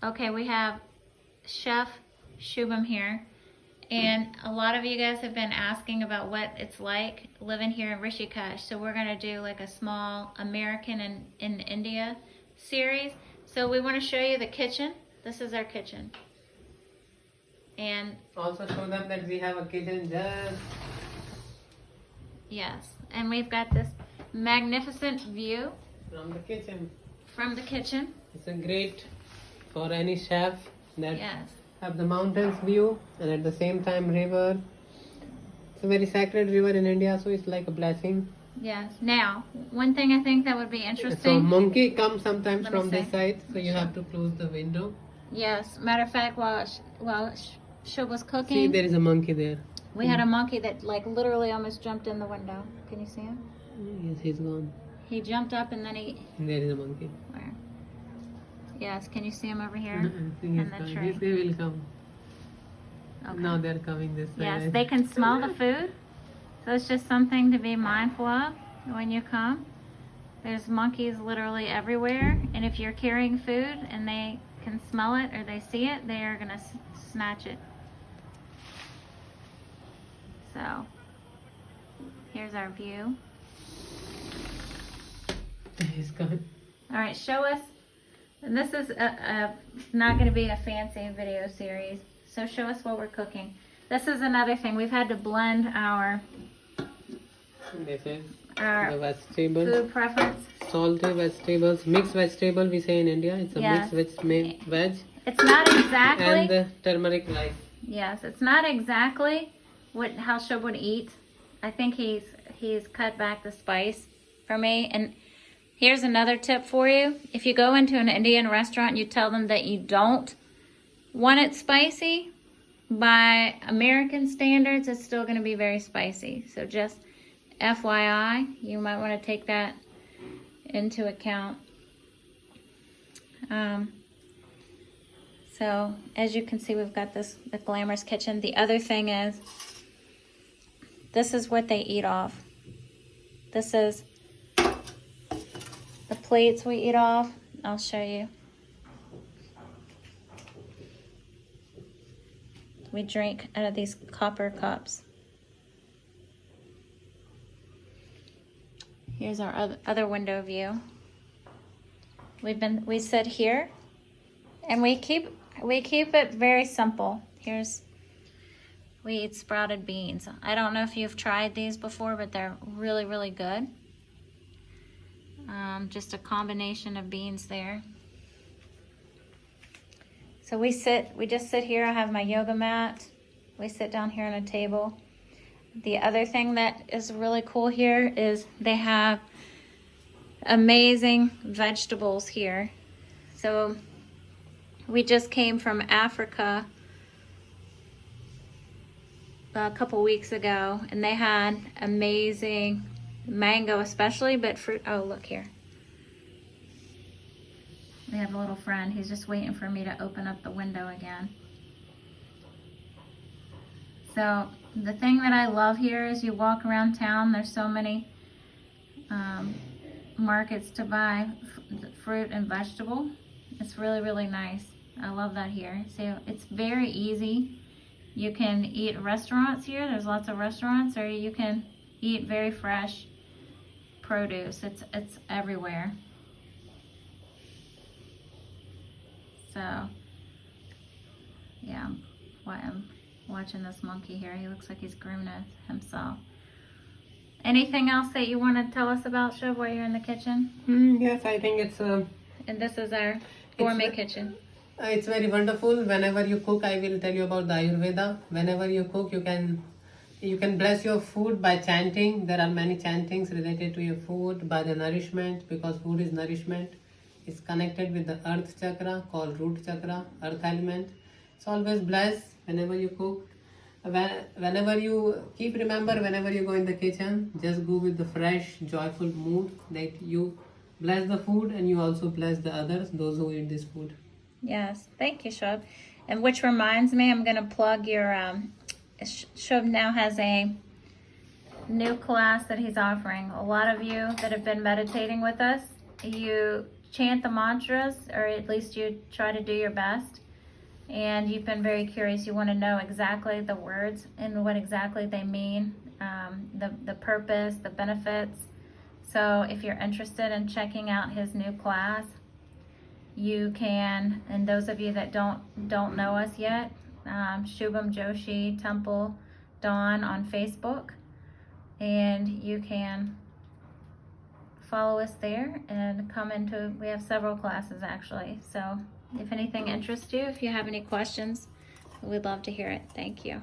Okay, we have Chef Shubham here, and a lot of you guys have been asking about what it's like living here in Rishikesh. So we're gonna do like a small American in India series. So we want to show you the kitchen. This is our kitchen, and Also show them that we have a kitchen just yes, and we've got this magnificent view from the kitchen. from the kitchen. It's a great for any chef that Yes. have the mountains view and at the same time river. It's a very sacred river in India, so it's like a blessing. Yes. Now, one thing I think that would be So interesting. monkey comes sometimes Let me from this see. side, so you have to close the window. Yes. Matter of fact, while Shub was See, cooking, there is a monkey there. we had a monkey that like literally almost jumped in the window. Can you see him? Yes, he's gone. He jumped up and then he. There is a monkey. Where? Yes. Can you see him over here? He's In the coming. tree. He will come. Okay. Now they're coming this way. Yes, they can smell the food. So it's just something to be mindful of when you come. There's monkeys literally everywhere, and if you're carrying food and they can smell it or they see it, they are gonna snatch it. So here's our view. He's coming. All right, show us. And this is not going to be a fancy video series. So show us what we're cooking. This is another thing. We've had to blend our This is our the vegetables. food preference. Salty vegetables, mixed vegetable we say in India. It's a Yes. mixed veg. It's not exactly. And the turmeric rice. Yes, it's not exactly how Shub would eat. I think he's cut back the spice for me. And here's another tip for you. If you go into an Indian restaurant and you tell them that you don't want it spicy, by American standards, it's still going to be very spicy. So just FYI, you might want to take that into account. So as you can see, we've got the glamorous kitchen. The other thing is, this is what they eat off. This is the plates we eat off. I'll show you. We drink out of these copper cups. Here's our other window view. We sit here, and we keep it very simple. We eat sprouted beans. I don't know if you've tried these before, but they're really, really good. Just a combination of beans there. So we just sit here. I have my yoga mat. We sit down here on a table. The other thing that is really cool here is they have amazing vegetables here. So we just came from Africa a couple weeks ago, and they had amazing mango especially, but fruit. Oh, look here. We have a little friend. He's just waiting for me to open up the window again. So the thing that I love here is you walk around town, there's so many markets to buy fruit and vegetable. It's really, really nice. I love that here. So it's very easy. You can eat at restaurants here. There's lots of restaurants, or you can eat very fresh produce. It's everywhere. So yeah, I'm watching this monkey here. He looks like he's grooming himself. Anything else that you want to tell us about, Shub, while you're in the kitchen? Yes, I think it's And this is our gourmet kitchen. It's very wonderful. Whenever you cook, I will tell you about the Ayurveda. Whenever you cook, you can bless your food by chanting. There are many chantings related to your food, by the nourishment, because food is nourishment. It's connected with the earth chakra called root chakra, earth element. So always bless whenever you cook. Whenever you remember, whenever you go in the kitchen, just go with the fresh, joyful mood that you bless the food and you also bless the others, those who eat this food. Yes, thank you, Shub. And which reminds me, I'm going to plug your, Shub now has a new class that he's offering. A lot of you that have been meditating with us, you chant the mantras, or at least you try to do your best. And you've been very curious. You want to know exactly the words and what exactly they mean, the purpose, the benefits. So if you're interested in checking out his new class, you can. And those of you that don't know us yet, Shubham Joshi Temple Dawn on Facebook, and you can follow us there and come into. We have several classes actually. So if anything interests you, if you have any questions, we'd love to hear it. Thank you.